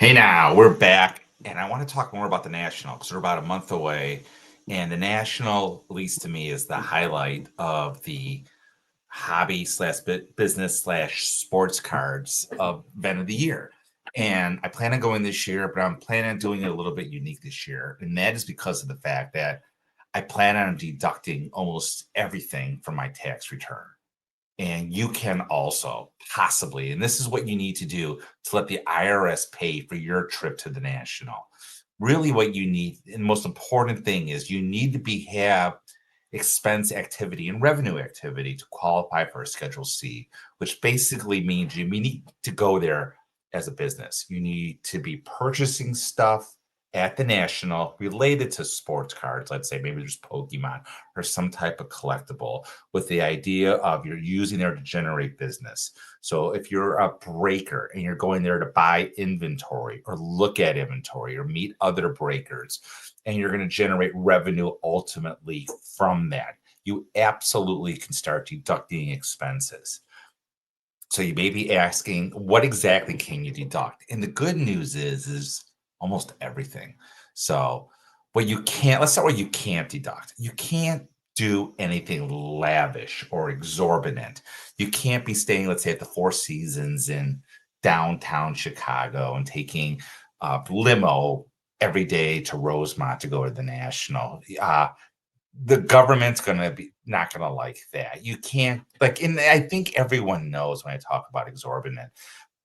Hey now, we're back, and I want to talk more about the National because we're about a month away. And the National, at least to me, is the highlight of the hobby slash business slash sports cards event of the year. And I plan on going this year, but I'm planning on doing it a little bit unique this year. And that is because of the fact that I plan on deducting almost everything from my tax return. And you can also possibly, and this is what you need to do to let the IRS pay for your trip to the National. Really, what you need, and the most important thing is you need to have expense activity and revenue activity to qualify for a Schedule C, which basically means you need to go there as a business. You need to be purchasing stuff at the National related to sports cards. Let's say maybe there's Pokemon or some type of collectible with the idea of you're using there to generate business. So if you're a breaker and you're going there to buy inventory or look at inventory or meet other breakers, and you're going to generate revenue ultimately from that, you absolutely can start deducting expenses. So you may be asking, what exactly can you deduct? And the good news is almost everything. So what you can't, let's start what you can't deduct. You can't do anything lavish or exorbitant. You can't be staying, let's say, at the Four Seasons in downtown Chicago and taking a limo every day to Rosemont to go to the National. The government's gonna be not gonna like that. You can't like, and I think everyone knows when I talk about exorbitant,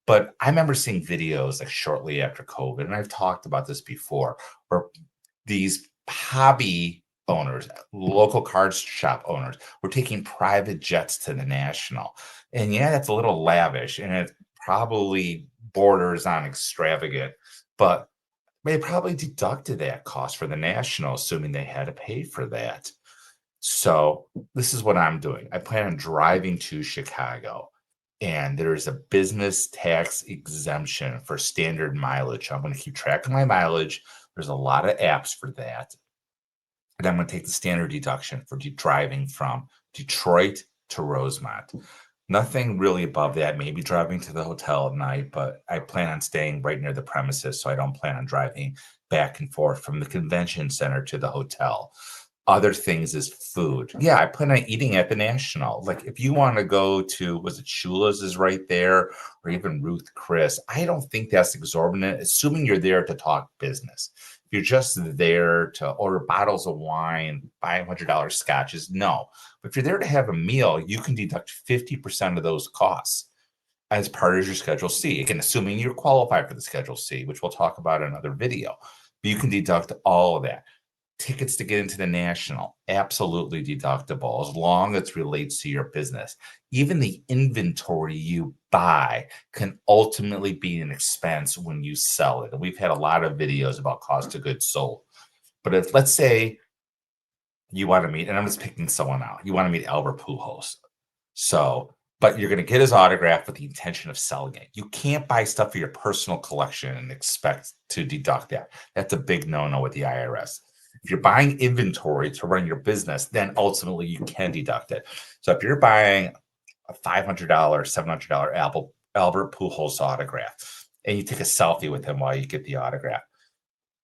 but I remember seeing videos like shortly after COVID, and I've talked about this before, where these hobby owners, local card shop owners, were taking private jets to the National. And yeah, that's a little lavish and it probably borders on extravagant, but they probably deducted that cost for the National, assuming they had to pay for that. So this is what I'm doing. I plan on driving to Chicago, and there's a business tax exemption for standard mileage. I'm going to keep track of my mileage. There's a lot of apps for that. And I'm going to take the standard deduction for driving from Detroit to Rosemont. Nothing really above that, maybe driving to the hotel at night, but I plan on staying right near the premises. So I don't plan on driving back and forth from the convention center to the hotel. Other things is food. Yeah, I plan on eating at the National. Like if you want to go to, was it Shula's is right there, or even Ruth Chris, I don't think that's exorbitant, assuming you're there to talk business. If you're just there to order bottles of wine, buy $100 scotches, no. But if you're there to have a meal, you can deduct 50% of those costs as part of your Schedule C. Again, assuming you're qualified for the Schedule C, which we'll talk about in another video. But you can deduct all of that. Tickets to get into the National, absolutely deductible as long as it relates to your business. Even the inventory you buy can ultimately be an expense when you sell it. And we've had a lot of videos about cost of goods sold. But if, let's say, you want to meet, and I'm just picking someone out, you want to meet Albert Pujols. So, but you're going to get his autograph with the intention of selling it. You can't buy stuff for your personal collection and expect to deduct that. That's a big no-no with the IRS. If you're buying inventory to run your business, then ultimately you can deduct it. So if you're buying a $500, $700 Albert Pujols autograph, and you take a selfie with him while you get the autograph,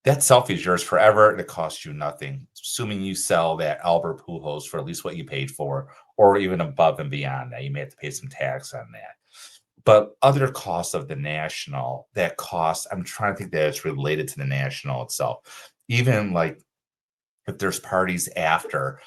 that selfie is yours forever and it costs you nothing, assuming you sell that Albert Pujols for at least what you paid for, or even above and beyond that. You may have to pay some tax on that. But other costs of the National, that cost, I'm trying to think that it's related to the National itself. Even like if there's parties after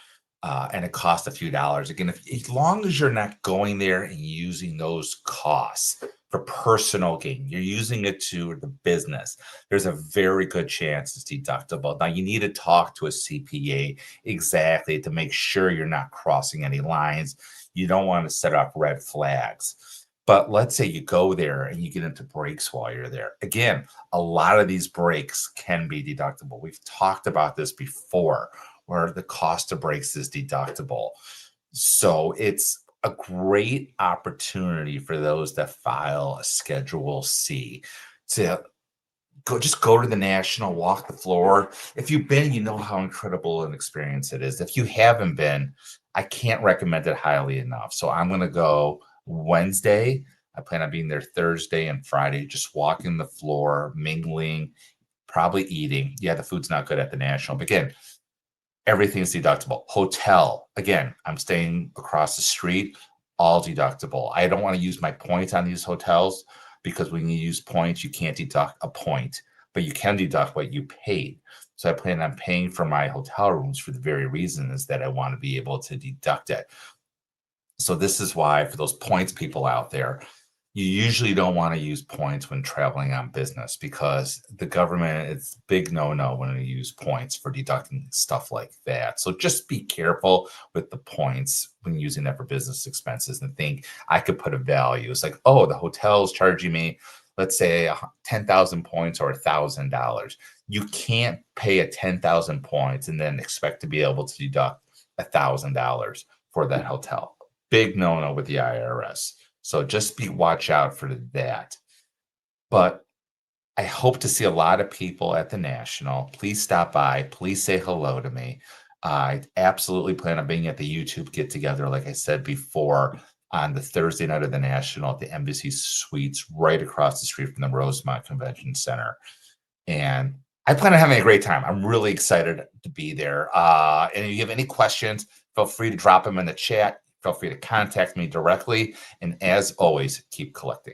and it costs a few dollars, again, if, as long as you're not going there and using those costs for personal gain, you're using it to the business, there's a very good chance it's deductible. Now you need to talk to a CPA exactly to make sure you're not crossing any lines. You don't want to set up red flags. But let's say you go there and you get into breaks while you're there. Again, a lot of these breaks can be deductible. We've talked about this before, where the cost of breaks is deductible. So it's a great opportunity for those that file a Schedule C to go to the National, walk the floor. If you've been, you know how incredible an experience it is. If you haven't been, I can't recommend it highly enough. So I'm going to go Wednesday. I plan on being there Thursday and Friday, just walking the floor, mingling, probably eating. Yeah, the food's not good at the National, but again, everything's deductible. Hotel, again, I'm staying across the street, all deductible. I don't want to use my points on these hotels because when you use points, you can't deduct a point, but you can deduct what you paid. So I plan on paying for my hotel rooms for the very reason is that I want to be able to deduct it. So this is why for those points people out there, you usually don't want to use points when traveling on business because the government, it's big no-no when you use points for deducting stuff like that. So just be careful with the points when using that for business expenses and think I could put a value. It's like, oh, the hotel's charging me, let's say 10,000 points or $1,000. You can't pay a 10,000 points and then expect to be able to deduct $1,000 for that hotel. Big no-no with the IRS. So just be watch out for that. But I hope to see a lot of people at the National. Please stop by. Please say hello to me. I absolutely plan on being at the YouTube get together, like I said before, on the Thursday night of the National at the Embassy Suites right across the street from the Rosemont Convention Center. And I plan on having a great time. I'm really excited to be there. And if you have any questions, feel free to drop them in the chat. Feel free to contact me directly. And as always, keep collecting.